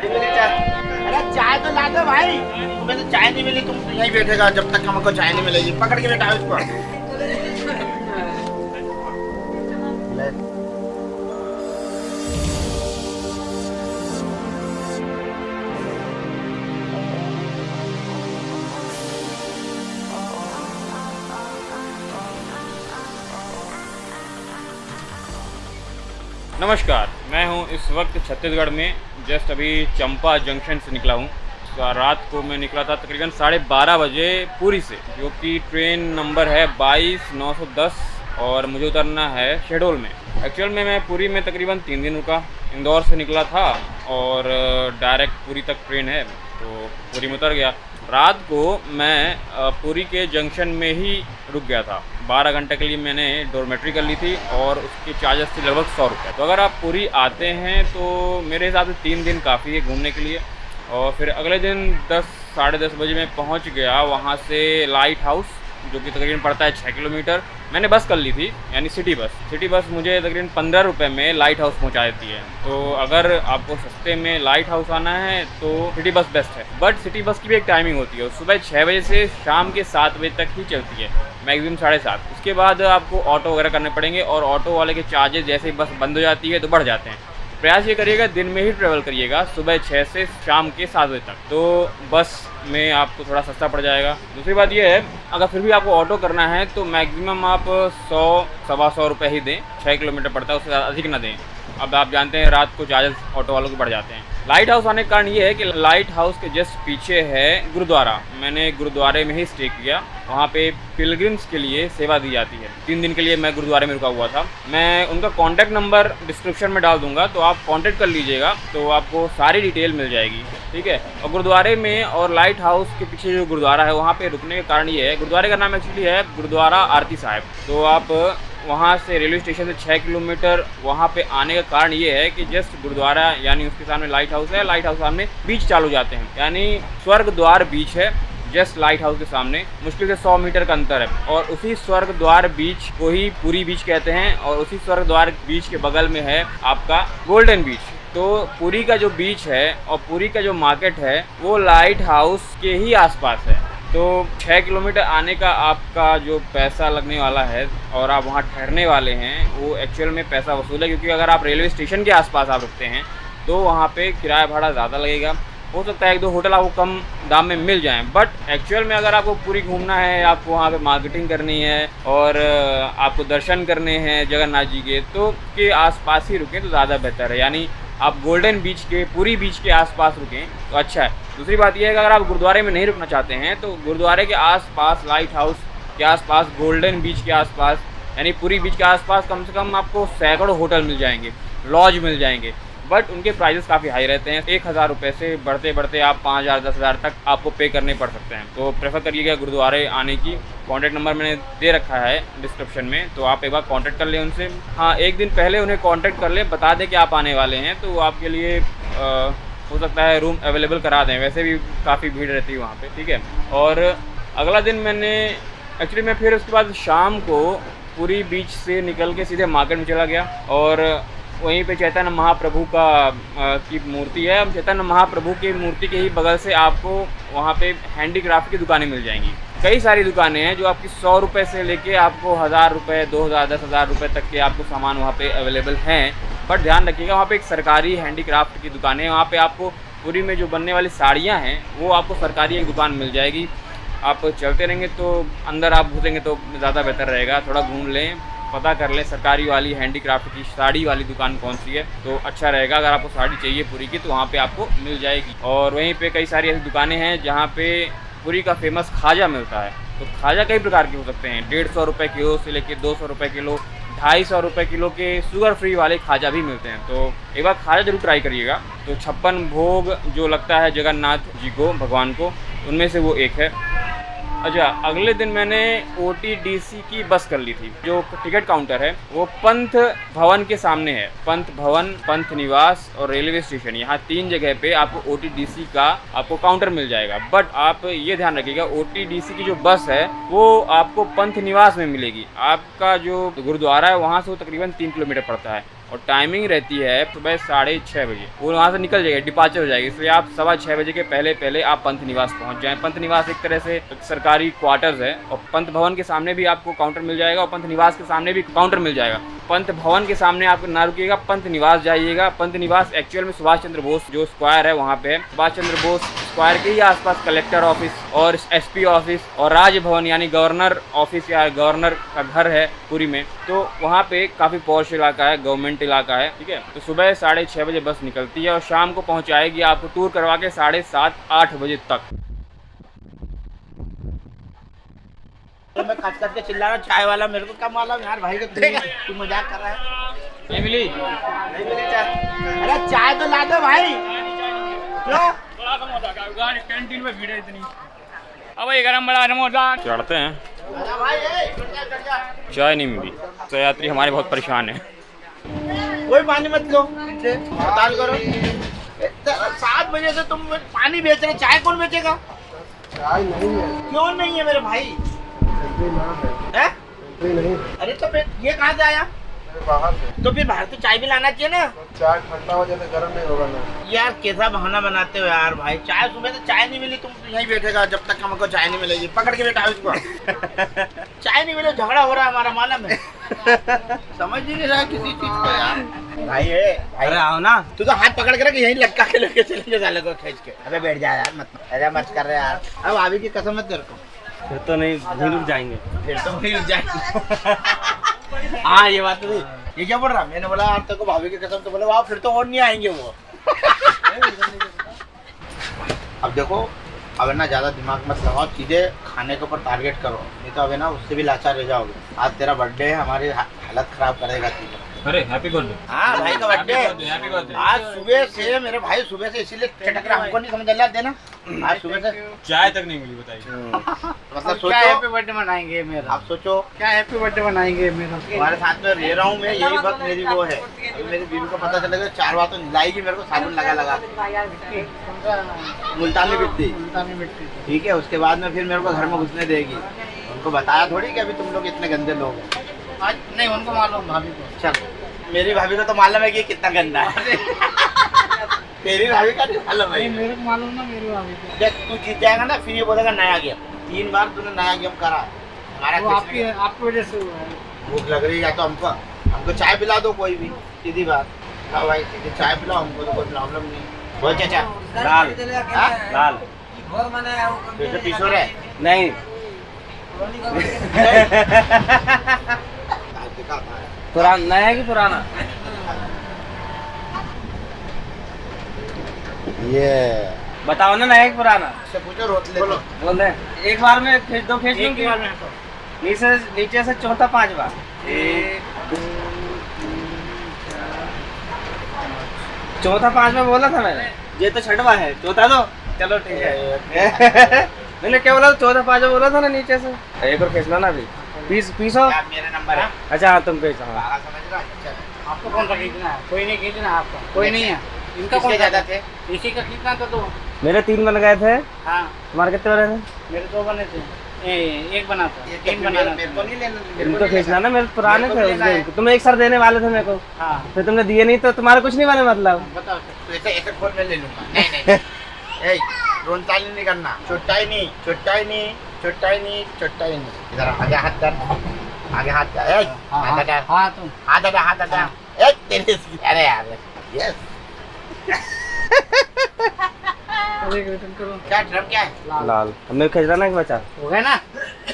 अरे चाय तो ला दो भाई। तुम्हें तो चाय नहीं मिली, तुम यहीं बैठेगा जब तक हमको चाय नहीं मिलेगी। पकड़ के बैठा उसको। नमस्कार, मैं हूं इस वक्त छत्तीसगढ़ में। जस्ट अभी चंपा जंक्शन से निकला हूं। रात को मैं निकला था तकरीबन 12:30 बजे पुरी से, जो कि ट्रेन नंबर है 22-910 और मुझे उतरना है शहडोल में। एक्चुअल में मैं पुरी में तकरीबन 3 दिन रुका। इंदौर से निकला था और डायरेक्ट पुरी तक ट्रेन है, तो पुरी में उतर गया। रात को मैं पुरी के जंक्शन में ही रुक गया था। 12 घंटे के लिए मैंने डॉर्मेट्री कर ली थी और उसके चार्जेस थे लगभग 100 रुपये। तो अगर आप पुरी आते हैं तो मेरे हिसाब से 3 दिन काफ़ी है घूमने के लिए। और फिर अगले दिन 10-10:30 बजे मैं पहुंच गया वहां से लाइट हाउस, जो कि तकरीबन पड़ता है 6 किलोमीटर। मैंने बस कर ली थी, यानी सिटी बस मुझे तकरीबन 15 रुपये में लाइट हाउस पहुंचा देती है। तो अगर आपको सस्ते में लाइट हाउस आना है तो सिटी बस बेस्ट है। बट सिटी बस की भी एक टाइमिंग होती है, सुबह 6 बजे से शाम के 7 बजे तक ही चलती है, मैक्सिमम 7:30। उसके बाद आपको ऑटो वगैरह करने पड़ेंगे और ऑटो वाले के चार्जेस जैसे ही बस बंद हो जाती है तो बढ़ जाते हैं। प्रयास ये करिएगा दिन में ही ट्रैवल करिएगा, सुबह 6 से शाम के 7 बजे तक, तो बस में आपको थोड़ा सस्ता पड़ जाएगा। दूसरी बात ये है, अगर फिर भी आपको ऑटो करना है तो मैक्सिमम आप 100-125 रुपये ही दें। 6 किलोमीटर पड़ता है, उससे अधिक ना दें। अब आप जानते हैं रात को चार्जेस ऑटो वालों के बढ़ जाते हैं। लाइट हाउस आने का कारण ये है कि लाइट हाउस के जस्ट पीछे है गुरुद्वारा। मैंने गुरुद्वारे में ही स्टे किया। वहाँ पे पिलग्रिम्स के लिए सेवा दी जाती है। 3 दिन के लिए मैं गुरुद्वारे में रुका हुआ था। मैं उनका कॉन्टैक्ट नंबर डिस्क्रिप्शन में डाल दूंगा, तो आप कॉन्टैक्ट कर लीजिएगा, तो आपको सारी डिटेल मिल जाएगी, ठीक है। और गुरुद्वारे में और लाइट हाउस के पीछे जो गुरुद्वारा है वहाँ पे रुकने का कारण ये है, गुरुद्वारे का नाम एक्चुअली है गुरुद्वारा आरती साहिब। तो आप वहाँ से रेलवे स्टेशन से 6 किलोमीटर वहाँ पे आने का कारण ये है कि जस्ट गुरुद्वारा यानी उसके सामने लाइट हाउस है, लाइट हाउस सामने बीच चालू जाते हैं, यानी स्वर्ग द्वार बीच है जस्ट लाइट हाउस के सामने। मुश्किल से 100 मीटर का अंतर है और उसी स्वर्ग द्वार बीच को ही पुरी बीच कहते हैं। और उसी स्वर्ग द्वार बीच के बगल में है आपका गोल्डन बीच। तो पुरी का जो बीच है और पुरी का जो मार्केट है वो लाइट हाउस के ही आसपास है। तो 6 किलोमीटर आने का आपका जो पैसा लगने वाला है और आप वहाँ ठहरने वाले हैं वो एक्चुअल में पैसा वसूल है, क्योंकि अगर आप रेलवे स्टेशन के आसपास आप रुकते हैं तो वहाँ पे किराया भाड़ा ज़्यादा लगेगा। हो सकता है 1-2 होटल आपको कम दाम में मिल जाएं, बट एक्चुअल में अगर आपको पूरी घूमना है, आपको वहाँ पे मार्केटिंग करनी है और आपको दर्शन करने हैं जगन्नाथ जी के, तो के आसपास ही रुकें तो ज़्यादा बेहतर है। यानी आप गोल्डन बीच के, पुरी बीच के आसपास रुकें तो अच्छा है। दूसरी बात यह है कि अगर आप गुरुद्वारे में नहीं रुकना चाहते हैं तो गुरुद्वारे के आसपास, लाइट हाउस के आसपास, गोल्डन बीच के आसपास यानी पुरी बीच के आसपास कम से कम आपको सैकड़ों होटल मिल जाएंगे, लॉज मिल जाएंगे। बट उनके प्राइजेस काफ़ी हाई रहते हैं। 1,000 रुपये से बढ़ते बढ़ते आप 5,000-10,000 तक आपको पे करने पड़ सकते हैं। तो प्रेफर करिएगा गुरुद्वारे आने की। कॉन्टैक्ट नंबर मैंने दे रखा है डिस्क्रिप्शन में, तो आप एक बार कॉन्टैक्ट कर लें उनसे। हाँ, एक दिन पहले उन्हें कॉन्टैक्ट कर लें, बता दें कि आप आने वाले हैं, तो आपके लिए हो सकता है रूम अवेलेबल करा दें। वैसे भी काफ़ी भीड़ रहती है वहाँ पे, ठीक है। और अगला दिन मैं फिर उसके बाद शाम को पुरी बीच से निकल के सीधे मार्केट में चला गया और वहीं पे चैतन्य महाप्रभु की मूर्ति है। चैतन्य महाप्रभु की मूर्ति के ही बगल से आपको वहाँ पे हैंडीक्राफ्ट की दुकानें मिल जाएंगी। कई सारी दुकानें हैं जो आपकी 100 रुपये से लेके आपको 1,000 रुपये, 2,000, 10,000 रुपये तक के आपको सामान वहाँ पे अवेलेबल हैं। बट ध्यान रखिएगा, वहाँ पे एक सरकारी हैंडीक्राफ्ट की दुकान है। वहाँ पे आपको पुरी में जो बनने वाली साड़ियाँ हैं वो आपको सरकारी एक दुकान मिल जाएगी। आप चलते रहेंगे तो अंदर आप घुसेंगे तो ज़्यादा बेहतर रहेगा। थोड़ा घूम लें, पता कर लें सरकारी वाली हैंडीक्राफ्ट की साड़ी वाली दुकान कौन सी है, तो अच्छा रहेगा। अगर आपको साड़ी चाहिए पुरी की तो वहाँ पे आपको मिल जाएगी। और वहीं पे कई सारी ऐसी दुकानें हैं जहाँ पे पुरी का फेमस खाजा मिलता है। तो खाजा कई प्रकार के हो सकते हैं, 150 रुपये किलो से लेकर 200 रुपये किलो, 250 रुपये किलो के शुगर फ्री वाले खाजा भी मिलते हैं। तो एक बार खाजा जरूर ट्राई करिएगा। तो 56 भोग जो लगता है जगन्नाथ जी को, भगवान को, उनमें से वो एक है। अच्छा, अगले दिन मैंने OTDC की बस कर ली थी। जो टिकट काउंटर है वो पंथ भवन के सामने है। पंथ भवन, पंथ निवास और रेलवे स्टेशन, यहाँ 3 जगह पे आपको OTDC का आपको काउंटर मिल जाएगा। बट आप ये ध्यान रखिएगा, OTDC की जो बस है वो आपको पंथ निवास में मिलेगी। आपका जो गुरुद्वारा है वहाँ से वो तकरीबन 3 किलोमीटर पड़ता है। और टाइमिंग रहती है सुबह 6:30 बजे। वो वहाँ से निकल जाएगी, डिपार्चर हो जाएगी, इसलिए आप 6:15 बजे के पहले पहले आप पंत निवास पहुँच जाएँ। पंत निवास एक तरह से एक सरकारी क्वार्टर्स है और पंत भवन के सामने भी आपको काउंटर मिल जाएगा और पंत निवास के सामने भी काउंटर मिल जाएगा। पंत भवन के सामने आप ना रुकिएगा, पंत निवास जाइएगा। पंत निवास एक्चुअल में सुभाष चंद्र बोस जो स्क्वायर है वहाँ पे है। सुभाष चंद्र बोस स्क्वायर के ही आसपास कलेक्टर ऑफिस और SP ऑफिस और राजभवन यानी गवर्नर ऑफिस या गवर्नर का घर है पुरी में, तो वहाँ पे काफ़ी पॉश इलाका है, गवर्नमेंट इलाका है, ठीक है। तो सुबह 6:30 बजे बस निकलती है और शाम को पहुँचाएगी आपको टूर करवा के 7:30-8 बजे तक। तो मैं कच कच के चिल्ला रहा हूँ, चाय वाला मेरे को क्या मालूम यार भाई को, तू मजाक कर रहा है। नहीं मिली? नहीं मिली चाय? अरे चाय तो ला दो भाई। क्यों? कैंटीन में भीड़ है इतनी। अब ये गरम बड़ा समोसा चढ़ते हैं। अरे भाई चाय नहीं मिली तो यात्री हमारे बहुत परेशान है। कोई पानी मत लो, हड़ताल करो। 7 बजे से तुम पानी बेच रहे, चाय कौन बेचेगा? चाय नहीं है। क्यों नहीं है मेरे भाई? है? नहीं, अरे तो फिर ये कहाँ से आया? बाहर से। तो फिर बाहर तो चाय भी लाना चाहिए ना। चाय ठंडा हो जाए गर्म नहीं होगा ना। यार कैसा बहाना बनाते हो यार भाई, चाय सुबह से चाय नहीं मिली, तुम यहीं बैठेगा जब तक हमको चाय नहीं मिलेगी। पकड़ के बैठा इसको। चाय नहीं मिले, झगड़ा हो रहा है हमारा, मालूम है। समझ ही नहीं रहा किसी चीज को यार। भाई है भाई, अरे आओ ना। तू तो हाथ पकड़ के रख, यहीं लटका के लेके चलेंगे साले को खींच के। अबे बैठ जा यार, मत ऐसा मत कर रहे यार। अब आगे की कसम मत तेरे को, फिर तो नहीं, वहीं रुक जाएंगे। फिर तो वहीं रुक जाएंगे। हाँ ये बात तो नहीं। ये क्या बोल रहा? मैंने बोला यार तेरे को भाभी की कसम, तो बोले वाह फिर तो और नहीं आएंगे वो। अब देखो, अब ना ज्यादा दिमाग मत लगाओ, सीधे खाने के ऊपर टारगेट करो, नहीं तो अब ना उससे भी लाचार रह जाओगे। आज तेरा बर्थडे है, हमारी हालत खराब करेगा तू। अरे हैप्पी बर्थडे। हाँ भाई का बर्थडे हैप्पी बर्थडे। आज सुबह से मेरे भाई, सुबह से इसीलिए चटक रहा, हमको नहीं समझ आ देना। आज सुबह से चाय तक नहीं मिली, बताइए। मतलब क्या हैप्पी सोचो, बर्थडे मनाएंगे मेरा? आप सोचो क्या हैप्पी बर्थडे मनाएंगे मेरा? तुम्हारे साथ में रह रहा हूँ मैं, यही वक्त मेरी वो है। अभी मेरी बीवी को पता चलेगा 4 बार तो लाएगी मेरे को साबुन लगा लगा के, मुल्तानी मिट्टी, ठीक है। उसके बाद में फिर मेरे को घर में घुसने देगी। उनको बताया थोड़ी कि अभी तुम लोग इतने गंदे लोग हैं। आज नहीं, उनको मालूम, भाभी को। चल, मेरी भाभी को तो मालूम है कि कितना गंदा है। तेरी भाभी का नहीं मालूम है। मेरे को मालूम ना, मेरी भाभी को। देख तू जीत जाएगा ना, फिर ये बोलेगा नया गेम। 3 बार तूने नया गेम करा, हमारा वो आपकी वजह से हुआ है। भूख लग रही है तो हमको चाय पिला दो कोई भी, सीधी बात। हाँ भाई सीधी चाय पिलाओ, हमको तो कोई प्रॉब्लम नहीं। बोल चाचा, लाल लाल फिर से पीछो रहे नहीं, पुराना नया है कि पुराना? ये बताओ ना, नया है कि पुराना? से पूछो, रोट ले लो। बोल रहे एक बार में खींच दो, खींच एक दूंगी। बार में नीचे से चौथा 5 बार। 1 2 चौथा 5 में बोला था मैंने, ये तो छठवा है, चौथा दो। चलो ठीक है। मैंने क्या बोला? चौथा 5 में बोला था ना नीचे से। एक और खींचना ना अभी। पीसो। क्या मेरा नंबर है? अच्छा हाँ, तुम खींचो। हाँ। सारा समझ रहा है? चल। आपको कौन सा खींचना है? कोई नहीं खींचना है आपका, कोई नहीं है। इनका किसके कौन ज्यादा सा? थे? इसी का खींचना था तो। मेरे 3 बन गए थे, हाँ, तुम्हारे कितने बने थे? मेरे 2 बने थे। एक बना था, ये 3 बनाना मेरे को नहीं लेना, मेरे को इनको नहीं खींचना लेना। ना, मेरे पुराने मेरे को थे लेना उस है। दिन। तुम एक सर देने वाले थे मेरे को, हाँ, फिर तुमने दिए नहीं तो तुम्हारे कुछ नहीं बने मतलब। बताओ। तो ऐसे खोल मैं ले लूंगा। नहीं रोनताली नहीं करना, चुट्टाई नहीं। इधर आगे हाथ कर, आगे हाथ कर। हाथ हटा, हाँ तुम। हाथ हटा। तेरे अरे यार, यस। एक रिटर्न करो। क्या ड्रम क्या है? लाल। अब मेरे खींच रहा ना, एक बचा। हो गया ना?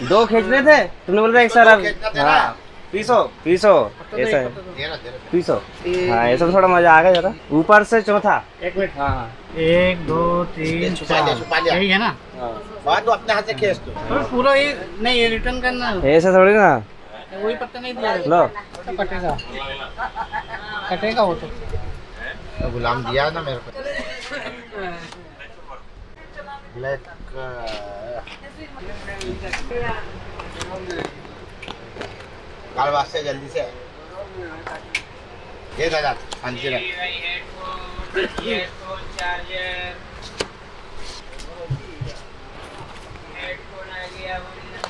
2 खींचने थे, तुमने बोला था एक सर। अब खींचना था ना। हाँ, पीसो ऐसा है, दे रहा। पीसो। हाँ, ऐसा थोड़ा मजा आ गया जरा। ऊपर से चौथा। 1 मिनट। हाँ हाँ 1 2 3 छुपा 4 लिया। यही है ना? बात तो अपने हाथ से खींच दो। तो पूरा ये नहीं, ये रिटर्न करना है। ऐसा थोड़ी ना। वही पत्ता नहीं दिया। लो, तो कटेगा वो तो। गुलाम दिया ना मेरे को। ब्लैक काल वास्ते जल्दी से ये दादा अंजी रख।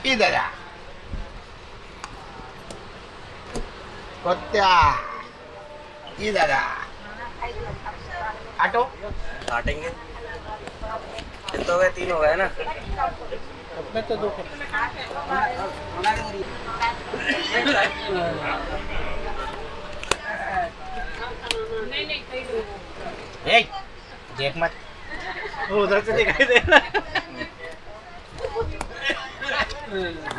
इधर आ कुत्ता। ये दादा काटो काटेंगे। कितने हो गए? 3 हो गए ना? ए, देख मत वो उधर से दिखाई दे रहा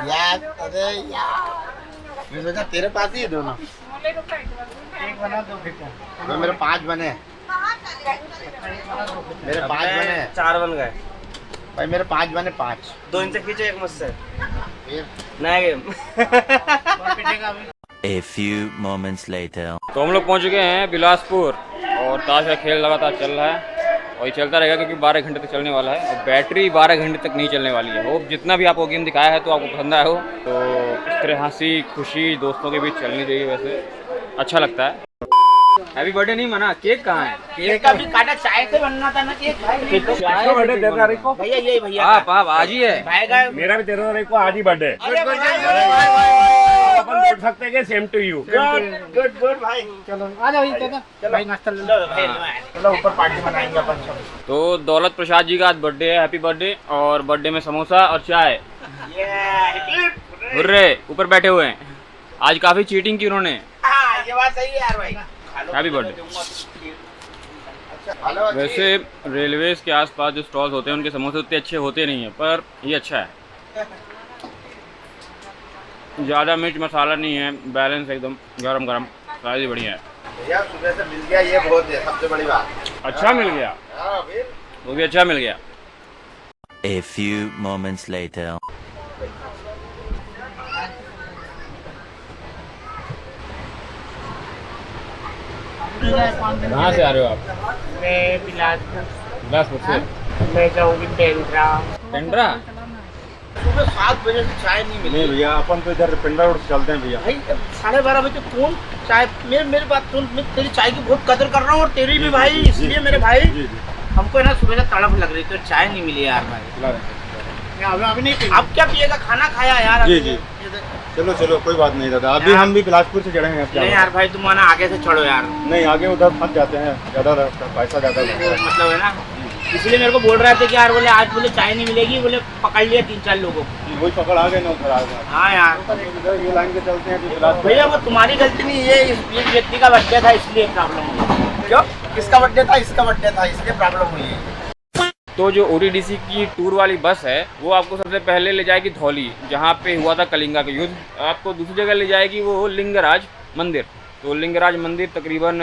यार। अरे यार मैं सोचा तेरे पास ही है दोनों। एक बना दो फिर मेरे 5 बने। मेरे 5 बने। 4 बन गए भाई मेरे 5 बने 5। 2 इनसे खींचो, एक मुझसे। फिर नया game. A few moments later. तो हम लोग पहुंच गए हैं बिलासपुर और ताश का खेल लगातार चल रहा है और ये चलता रहेगा क्योंकि 12 घंटे तक चलने वाला है और बैटरी 12 घंटे तक नहीं चलने वाली है। वो जितना भी आपको गेम दिखाया है तो आपको पसंद आया हो तो इस तरह हंसी खुशी दोस्तों के बीच चलनी चाहिए, वैसे अच्छा लगता है। हैप्पी बर्थडे नहीं मना, केक कहाँ है? केक का भी काटा, चाय से बनना था ना केक भाई। बर्थडे 13 तारीख को भैया यही भैया आप आज ही है भाई का। मेरा भी 13 तारीख को आज ही बर्थडे। अपन बोल सकते हैं कि same to you. Good good भाई। चलो आ जाओ चलो भाई नाश्ता ले लो भाई। चलो ऊपर पार्टी मनाएंगे अपन सब। तो दौलत प्रसाद जी का आज बर्थडे है, हैप्पी बर्थडे। और बर्थडे में समोसा और चाय। हुर्रे, ऊपर बैठे हुए हैं। आज काफी चीटिंग की उन्होंने। ये बात सही है यार भाई। Happy birthday. वैसे रेलवेज के आसपास जो स्टॉल्स होते हैं उनके समोसे उतने अच्छे होते नहीं हैं, पर ये अच्छा है। ज़्यादा मिर्च मसाला नहीं है, बैलेंस एकदम गरम गरम, साइज ही बढ़िया है। भैया सुबह से मिल गया ये बहुत है, सबसे बड़ी बात। अच्छा मिल गया, वो भी अच्छा मिल गया। A few moments later. कहाँ से आ रहे हो आप? मैं बिलासपुर। बिलासपुर से? मैं जाऊँगी पेंड्रा। पेंड्रा? सुबह 7 बजे से चाय नहीं मिली। नहीं भैया, अपन तो इधर पिंडा रोड से चलते हैं भैया। भाई 12:30 बजे कौन चाय? मेरी बात सुन, मैं तेरी चाय की बहुत कदर कर रहा हूँ और तेरी भी भाई, इसलिए मेरे भाई हमको है ना सुबह से तड़प लग रही थी, तो चाय नहीं मिली यार भाई। अभी नहीं। अब क्या पिएगा? खाना खाया यार। जी जी। चलो चलो कोई बात नहीं दादा, अभी हम भी बिलासपुर से चढ़ेंगे। नहीं यार भाई तुम आना आगे से चढ़ो यार। नहीं, आगे उधर फंस जाते हैं, ज़्यादा पैसा ज़्यादा लगता है। मतलब है ना, इसलिए मेरे को बोल रहे थे कि यार बोले आज बोले चाय नहीं मिलेगी, बोले पकड़ लिया 3-4 लोगों को। वही पकड़ आ गए ना उधर आ गए। हाँ यार इधर ये लाइन के चलते हैं तो बिलासपुर। भैया वो तुम्हारी गलती नहीं है, इस व्यक्ति का बर्थडे था इसलिए प्रॉब्लम हुई। क्यों? किसका बर्थडे था? इसका बर्थडे था इसलिए प्रॉब्लम हुई है। तो जो ODDC की टूर वाली बस है वो आपको सबसे पहले ले जाएगी धौली, जहाँ पे हुआ था कलिंगा का युद्ध। आपको दूसरी जगह ले जाएगी वो लिंगराज मंदिर। तो लिंगराज मंदिर तकरीबन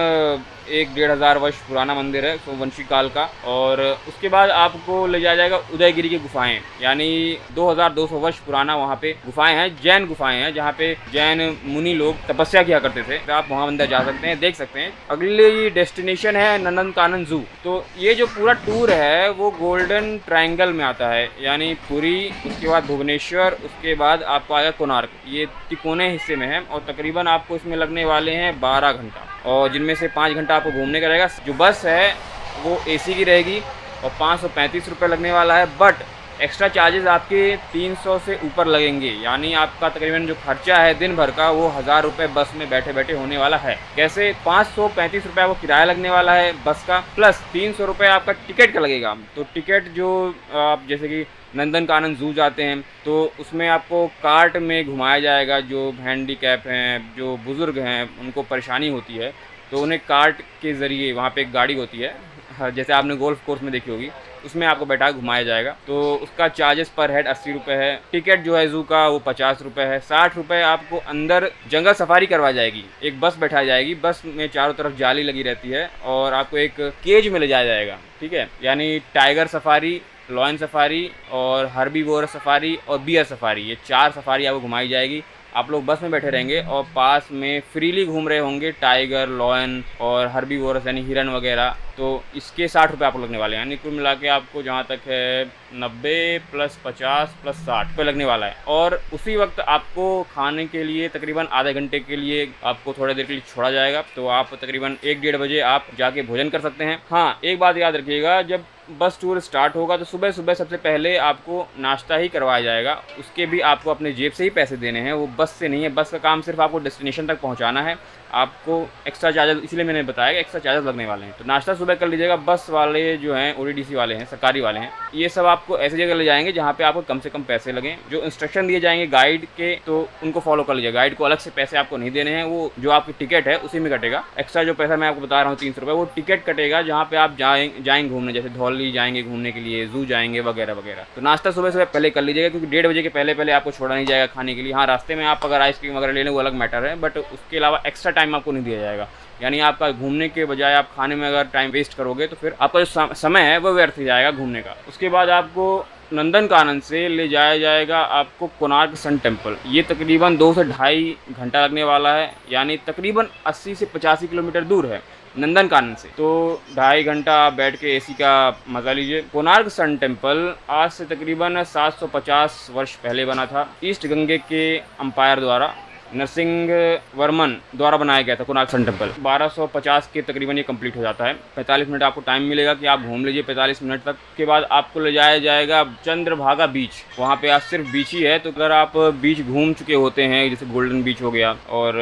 1-1.5 वर्ष पुराना मंदिर है, सोमवंशी काल का। और उसके बाद आपको ले जाया जाएगा उदयगिरी की गुफाएं, यानी 2200 वर्ष पुराना वहाँ पे गुफाएं हैं, जैन गुफाएं हैं, जहाँ पे जैन मुनि लोग तपस्या किया करते थे। तो आप वहाँ अंदर जा सकते हैं, देख सकते हैं। अगली डेस्टिनेशन है नंदनकानन जू। तो ये जो पूरा टूर है वो गोल्डन ट्रायंगल में आता है, यानी पुरी, उसके बाद भुवनेश्वर, उसके बाद आपको आएगा कोणार्क। ये तिकोने हिस्से में है और तकरीबन आपको इसमें लगने वाले हैं 12 घंटा, और जिनमें से 5 घंटा आपको घूमने का रहेगा। जो बस है वो AC की रहेगी और 535 रुपये लगने वाला है, बट एक्स्ट्रा चार्जेस आपके 300 से ऊपर लगेंगे, यानी आपका तकरीबन जो खर्चा है दिन भर का वो 1000 रुपये बस में बैठे बैठे होने वाला है। कैसे? 535 रुपये आपको किराया लगने वाला है बस का, प्लस 300 रुपये आपका टिकट का लगेगा। तो टिकट जो आप जैसे कि नंदनकानन जू जाते हैं तो उसमें आपको कार्ट में घुमाया जाएगा। जो हैंडीकैप हैं, जो बुज़ुर्ग हैं, उनको परेशानी होती है तो उन्हें कार्ट के ज़रिए वहाँ पे एक गाड़ी होती है, जैसे आपने गोल्फ कोर्स में देखी होगी, उसमें आपको बैठा घुमाया जाएगा। तो उसका चार्जेस पर हेड 80 रुपये है। टिकट जो है जू का वो 50 रुपये है। 60 रुपये आपको अंदर जंगल सफारी करवाई जाएगी, एक बस बैठाई जाएगी, बस में चारों तरफ जाली लगी रहती है और आपको एक केज में ले जाया जाएगा, ठीक है। यानी टाइगर सफारी, लॉयन सफारी और हर्बीवोरस सफारी और बियर सफारी, ये 4 सफारी आपको घुमाई जाएगी। आप लोग बस में बैठे रहेंगे और पास में फ्रीली घूम रहे होंगे टाइगर, लॉयन और हर्बीवोरस यानी हिरन वगैरह। तो इसके 60 रुपये आपको लगने वाले हैं, यानी कुल मिला के आपको जहाँ तक है 90 + 50 + 60 रुपये लगने वाला है। और उसी वक्त आपको खाने के लिए तकरीबन आधे घंटे के लिए आपको थोड़ी देर के लिए छोड़ा जाएगा। तो आप तकरीबन 1-1.5 बजे आप जाके भोजन कर सकते हैं। हाँ, एक बात याद रखिएगा, जब बस टूर स्टार्ट होगा तो सुबह सुबह सबसे पहले आपको नाश्ता ही करवाया जाएगा। उसके भी आपको अपने जेब से ही पैसे देने हैं, वो बस से नहीं है। बस का काम सिर्फ आपको डेस्टिनेशन तक पहुंचाना है। आपको एक्स्ट्रा चार्जेस, इसलिए मैंने बताया कि एक्स्ट्रा चार्जेस लगने वाले हैं। तो नाश्ता सुबह कर लीजिएगा। बस वाले जो हैं ODDC वाले हैं, सरकारी वाले हैं, ये सब आपको ऐसी जगह ले जाएंगे जहाँ पे आपको कम से कम पैसे लगें। जो इंस्ट्रक्शन दिए जाएंगे गाइड के, तो उनको फॉलो कर लीजिए। गाइड को अलग से पैसे आपको नहीं देने हैं, वो जो आपकी टिकट है उसी में कटेगा। एक्स्ट्रा जो पैसा मैं आपको बता रहा हूँ 300 रुपये, वो टिकट कटेगा जहाँ पे आप जाएंगे घूमने, जैसे धौली जाएंगे घूमने के लिए, जू जाएंगे वगैरह वगैरह। तो नाश्ता सुबह सुबह पहले कर लीजिएगा, क्योंकि 1:30 बजे के पहले आपको छोड़ा नहीं जाएगा खाने के लिए। हाँ, रास्ते में आप अगर आइसक्रीम वगैरह ले लें वो अलग मैटर है, बट उसके अलावा एक्स्ट्रा टाइम आपको नहीं दिया जाएगा। यानी आपका घूमने के बजाय आप खाने में अगर टाइम वेस्ट करोगे तो फिर आपका जो समय है वो व्यर्थ हो जाएगा घूमने का। उसके बाद आपको नंदनकानन से ले जाया जाएगा आपको कोणार्क सन टेम्पल। ये तकरीबन 2 से ढाई घंटा लगने वाला है, यानी तकरीबन 80 से 85 किलोमीटर दूर है नंदनकानन से। तो 2.5 घंटा आप बैठ के AC का मज़ा लीजिए। कोणार्क सन टेम्पल आज से तकरीबन 750 वर्ष पहले बना था। ईस्ट गंगे के अंपायर द्वारा, नरसिंह वर्मन द्वारा बनाया गया था कोणार्क सन टेम्पल। 1250 के तकरीबन ये कंप्लीट हो जाता है। 45 मिनट आपको टाइम मिलेगा कि आप घूम लीजिए 45 मिनट तक। के बाद आपको ले जाया जाएगा चंद्रभागा बीच। वहाँ पे आज सिर्फ बीच ही है, तो अगर आप बीच घूम चुके होते हैं, जैसे गोल्डन बीच हो गया और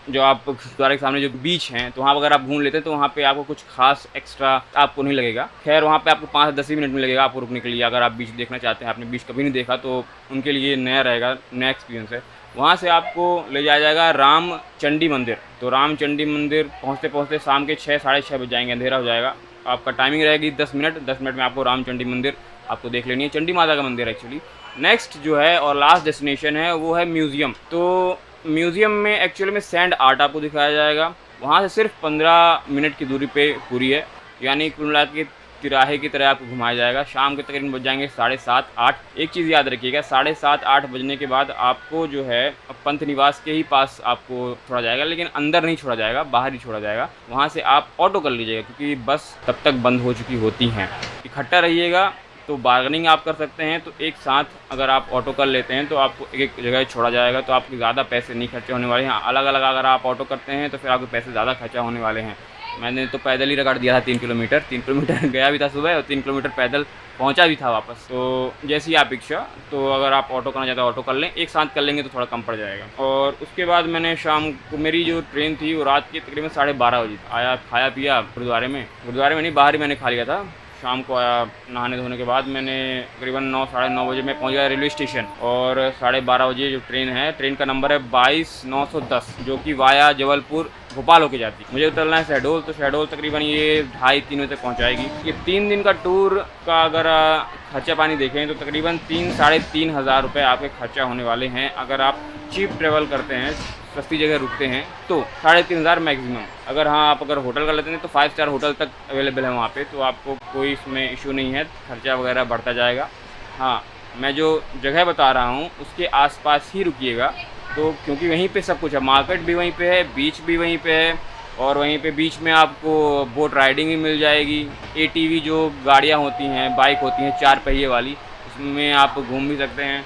जो आप द्वारा के सामने जो बीच हैं, तो वहाँ अगर आप घूम लेते हैं तो वहाँ पे आपको कुछ खास एक्स्ट्रा आपको नहीं लगेगा। खैर, वहाँ पे आपको 5 से 10 मिनट मिलेगा आपको रुकने के लिए। अगर आप बीच देखना चाहते हैं, आपने बीच कभी नहीं देखा, तो उनके लिए नया रहेगा, नया एक्सपीरियंस है। वहाँ से आपको ले जाया जाएगा रामचंडी मंदिर। तो रामचंडी मंदिर पहुँचते पहुँचते शाम के 6 साढ़े 6 बज जाएंगे, अंधेरा हो जाएगा। आपका टाइमिंग रहेगी 10 मिनट। 10 मिनट में आपको रामचंडी मंदिर आपको देख लेनी है। चंडी माता का मंदिर एक्चुअली। नेक्स्ट जो है और लास्ट डेस्टिनेशन है वो है म्यूज़ियम। तो म्यूज़ियम में एक्चुअली में सैंड आर्ट आपको दिखाया जाएगा। वहाँ से सिर्फ 15 मिनट की दूरी पे पूरी है, यानी कुल मिला के तिराहे की तरह आपको घुमाया जाएगा। शाम के तकरीबन बज जाएंगे 7:30 8। एक चीज़ याद रखिएगा, 7:30 8 बजने के बाद आपको जो है पंत निवास के ही पास आपको छोड़ा जाएगा, लेकिन अंदर नहीं छोड़ा जाएगा, बाहर ही छोड़ा जाएगा। वहाँ से आप ऑटो कर लीजिएगा, क्योंकि बस तब तक बंद हो चुकी होती हैं। इकट्ठा रहिएगा तो बार्गेनिंग आप कर सकते हैं। तो एक साथ अगर आप ऑटो कर लेते हैं तो आपको एक जगह छोड़ा जाएगा, तो आपके ज़्यादा पैसे नहीं खर्चे होने वाले हैं। अलग अलग अगर आप ऑटो करते हैं तो फिर आपके पैसे ज़्यादा खर्चा होने वाले हैं। मैंने तो पैदल ही रगड़ दिया था 3 किलोमीटर। 3 किलोमीटर गया भी था सुबह और 3 किलोमीटर पैदल पहुंचा भी था वापस। तो जैसी आप इच्छा, तो अगर आप ऑटो करना चाहते हैं ऑटो कर लें, एक साथ कर लेंगे तो थोड़ा कम पड़ जाएगा। और उसके बाद मैंने शाम को, मेरी जो ट्रेन थी वो रात की तकरीबन 12:30 बजे आया। खाया पिया गुरुद्वारे में नहीं, बाहर ही मैंने खा लिया था। शाम को आया, नहाने धोने के बाद मैंने तकरीबन 9 साढ़े 9 बजे मैं पहुंच गया रेलवे स्टेशन। और 12:30 बजे जो ट्रेन है, ट्रेन का नंबर है 22-910, जो कि वाया जबलपुर भोपाल होके जाती है। मुझे उतरना है शहडोल, तो शहडोल तकरीबन ये 2:30-3 बजे तक पहुंचाएगी। ये 3 दिन का टूर का अगर खर्चा पानी देखें तो तकरीबन 3 साढ़े 3 हज़ार रुपये आपके खर्चा होने वाले हैं। अगर आप चीप ट्रेवल करते हैं, सस्ती जगह रुकते हैं, तो 3.5 हज़ार मैक्सिमम। अगर आप होटल कर लेते हैं तो 5 स्टार होटल तक अवेलेबल है वहाँ पे, तो आपको कोई इसमें इशू नहीं है, खर्चा वगैरह बढ़ता जाएगा। हाँ, मैं जो जगह बता रहा हूँ उसके आसपास ही रुकिएगा, तो क्योंकि वहीं पे सब कुछ है। मार्केट भी वहीं पे है, बीच भी वहीं पे है, और वहीं पे बीच में आपको बोट राइडिंग भी मिल जाएगी। ATV जो गाड़ियाँ होती हैं, बाइक होती हैं 4 पहिए वाली, उसमें आप घूम भी सकते हैं।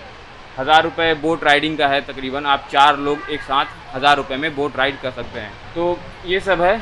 1000 रुपये बोट राइडिंग का है तकरीबन। आप 4 लोग एक साथ 1000 रुपये में बोट राइड कर सकते हैं। तो ये सब है।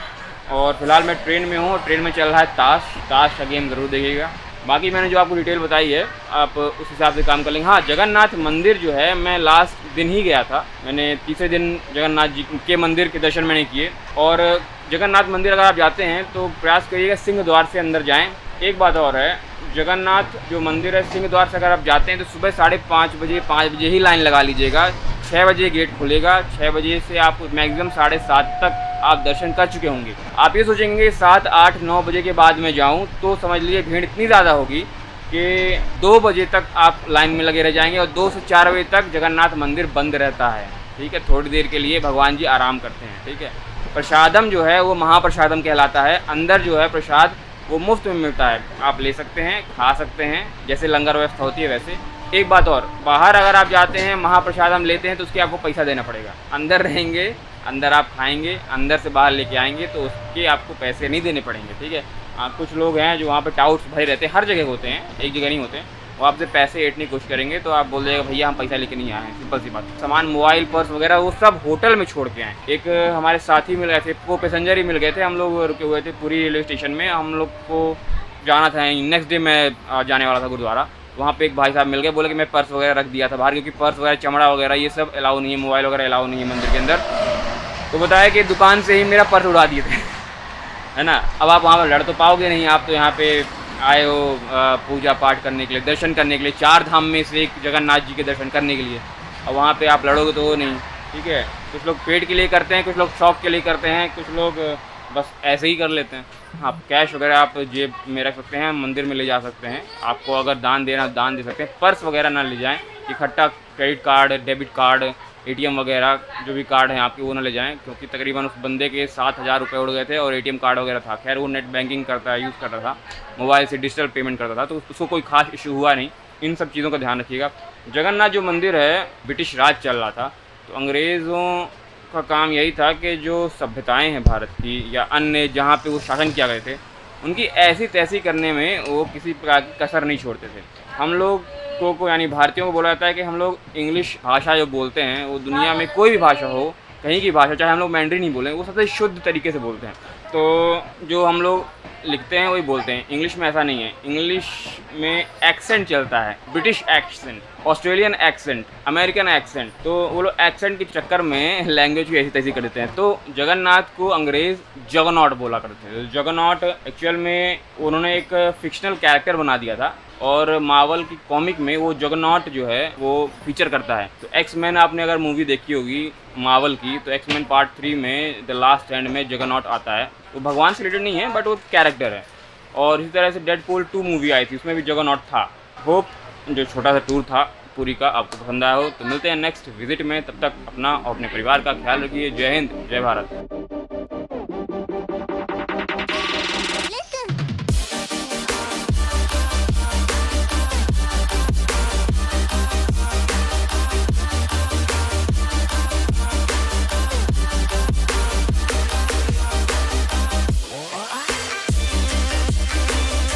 और फिलहाल मैं ट्रेन में हूँ, ट्रेन में चल रहा है ताश का गेम, ज़रूर देखिएगा। बाकी मैंने जो आपको डिटेल बताई है, आप उस हिसाब से काम कर लेंगे। हाँ, जगन्नाथ मंदिर जो है, मैं लास्ट दिन ही गया था। मैंने तीसरे दिन जगन्नाथ जी के मंदिर के दर्शन मैंने किए। और जगन्नाथ मंदिर अगर आप जाते हैं तो प्रयास करिएगा सिंह द्वार से अंदर जाएं। एक बात और है, जगन्नाथ जो मंदिर है, सिंह द्वार से अगर आप जाते हैं तो सुबह 5:30 बजे 5 बजे ही लाइन लगा लीजिएगा। 6 बजे गेट खुलेगा। 6 बजे से आप मैक्सिमम 7:30 तक आप दर्शन कर चुके होंगे। आप ये सोचेंगे 7, 8, 9 बजे के बाद में जाऊं, तो समझ लीजिए भीड़ इतनी ज़्यादा होगी कि 2 बजे तक आप लाइन में लगे रह जाएंगे। और 2 से 4 बजे तक जगन्नाथ मंदिर बंद रहता है। ठीक है, थोड़ी देर के लिए भगवान जी आराम करते हैं। ठीक है, प्रसादम जो है वो महाप्रसादम कहलाता है। अंदर जो है प्रसाद वो मुफ्त में मिलता है, आप ले सकते हैं, खा सकते हैं, जैसे लंगर व्यवस्था होती है वैसे। एक बात और, बाहर अगर आप जाते हैं महाप्रसादम लेते हैं तो उसके आपको पैसा देना पड़ेगा। अंदर रहेंगे, अंदर आप खाएंगे, अंदर से बाहर लेके आएंगे तो उसके आपको पैसे नहीं देने पड़ेंगे। ठीक है, कुछ लोग हैं जो वहाँ पे टाउट्स भरे रहते हैं, हर जगह होते हैं, एक जगह नहीं होते हैं। वो आपसे पैसे ऐंठने की कोशिश करेंगे तो आप बोल देगा भैया हम पैसा लेके नहीं आए हैं, सिंपल सी बात। सामान, मोबाइल, पर्स वगैरह वो सब होटल में छोड़ के आए। एक हमारे साथी मिल गए थे, वो पैसेंजर ही मिल गए थे, हम लोग रुके हुए थे पूरी रेलवे स्टेशन में। हम लोग को जाना था, नेक्स्ट डे मैं जाने वाला था गुरुद्वारा। वहाँ पे एक भाई साहब मिल गए, बोले कि मैं पर्स वगैरह रख दिया था बाहर, क्योंकि पर्स वगैरह, चमड़ा वगैरह ये सब अलाउ नहीं है, मोबाइल वगैरह अलाउ नहीं है मंदिर के अंदर। तो बताया कि दुकान से ही मेरा पर्स उड़ा दिए थे है ना। अब आप वहाँ पर लड़ तो पाओगे नहीं, आप तो यहाँ पे आए हो पूजा पाठ करने के लिए, दर्शन करने के लिए, 4 धाम में से एक जगन्नाथ जी के दर्शन करने के लिए। अब वहाँ पे आप लड़ोगे तो नहीं, ठीक है। कुछ लोग पेट के लिए करते हैं, कुछ लोग शौक के लिए करते हैं, कुछ लोग बस ऐसे ही कर लेते हैं। आप कैश वगैरह आप जेब में रख सकते हैं, मंदिर में ले जा सकते हैं। आपको अगर दान देना दान दे सकते हैं, पर्स वगैरह ना ले जाएं। इकट्ठा credit card, debit card, ATM वगैरह जो भी कार्ड हैं आपके वो ना ले जाएं, क्योंकि तकरीबन उस बंदे के 7,000 रुपये उड़ गए थे और ATM कार्ड वगैरह था। खैर वो नेट बैंकिंग करता है, यूज़ करता था, मोबाइल से डिजिटल पेमेंट करता था, तो उसको कोई खास इशू हुआ नहीं। इन सब चीज़ों का ध्यान रखिएगा। जगन्नाथ जो मंदिर है, ब्रिटिश राज चल रहा था, तो अंग्रेज़ों का काम यही था कि जो सभ्यताएं हैं भारत की या अन्य जहाँ पे वो शासन किया गए थे, उनकी ऐसी तैसी करने में वो किसी प्रकार की कसर नहीं छोड़ते थे। हम लोग को यानी भारतीयों को बोला जाता है कि हम लोग इंग्लिश भाषा जो बोलते हैं वो दुनिया में कोई भी भाषा हो, कहीं की भाषा, चाहे हम लोग मैंड्रीन ही बोलें, वो सबसे शुद्ध तरीके से बोलते हैं। तो जो हम लोग लिखते हैं वही बोलते हैं। इंग्लिश में ऐसा नहीं है। इंग्लिश में एक्सेंट चलता है, British accent, Australian accent, American accent. तो वो लोग एक्सेंट के चक्कर में लैंग्वेज भी ऐसी तैसी कर देते हैं। तो जगन्नाथ को अंग्रेज़ जगनॉट बोला करते थे। जगनॉट एक्चुअल में उन्होंने एक फिक्शनल कैरेक्टर बना दिया था और मार्वल की कॉमिक में वो जगनॉट जो है वो फीचर करता है। तो एक्स-मैन आपने अगर मूवी देखी होगी मार्वल की, तो एक्स-मैन पार्ट 3 में द लास्ट स्टैंड में जगनॉट आता है। वो भगवान से रिलेटेड नहीं है बट वो कैरेक्टर है। और इसी तरह से डेडपूल 2 मूवी आई थी, उसमें भी जगनॉट था। होप जो छोटा सा टूर था पूरी का आपको पसंद आया हो। तो मिलते हैं नेक्स्ट विजिट में, तब तक अपना और अपने परिवार का ख्याल रखिए। जय हिंद, जय भारत।